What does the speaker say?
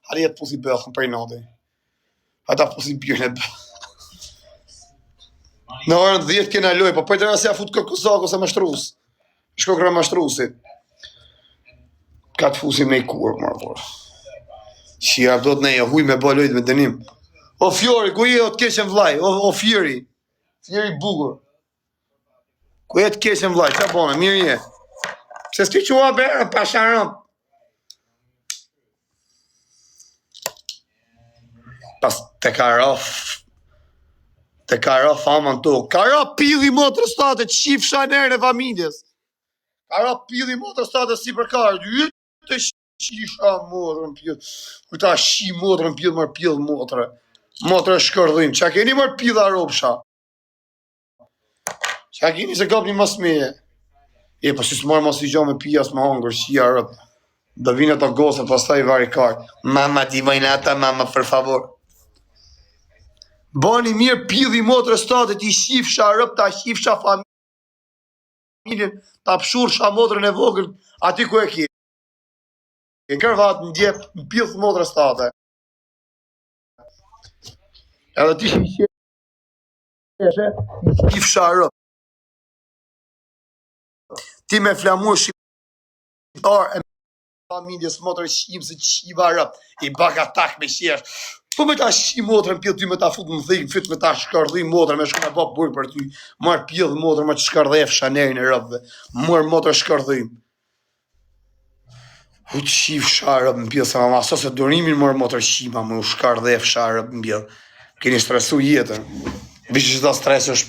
Halijet pusi bëllën për i nati. Ata pusi bjërën e bëllën. Në orën 10 kena loj, po për të rrasja fut kërkusak ose mashtrus. Shko kërë mashtrusit. Ka të fusim me i kur, marë por. Shira do të neja, huj me bëllojt me dënim. O Fjori, ku je o të keqen vlaj? O Fjeri. Fjeri bugur. Ku je të keqen vlaj? Qa bone, mirë je. Se s'ki që ua berë, pa sharëm. Pas të ka raf. Të ka raf aman to. Ka raf pili motrë state, qif shanerën e familjes. Ka raf pili motrë state si për karë. Të shisha motrën pjellë. Kujta shi motrën pjellë, mërë pjellë motrë. Motrë e shkërdhim. Qa keni mërë pjellë a ropsha? Qa keni se kap një mas meje? E, po si s'marë mas i gjo me pijas me hangër, shia rëpë. Do vinë ato gosë, pas ta i vari kartë. Mama, ti vajnë ata, mama, për favor. Bani mirë pjellë i motrë state, ti shifsha rëpë, ta shifsha familjen, ta pëshursha motrën e vogël, ati ku e ki. Në kërvat në djepë, në pjellë motrë state. Edhe ti shifsha rëpë. Ti me flamur shqiptar e familjes motrë shqipë se qiva rëpë. I baka tak me shesh. Po me ta shi motrën pjellë ty me ta fut më dhejnë, fyt me ta shkardhi motrën, me shkona ba burë për ty. Marë pjellë motrën, me të shkardhef shanerin e rëpëve. Marë motrë shkardhim. U të shif sharëp në pjellë, se mama, so se dorimin marë motrë shqipa, me u shkardhef sharëp në pjellë. Keni stresu jetën. Vishë që ta stresë është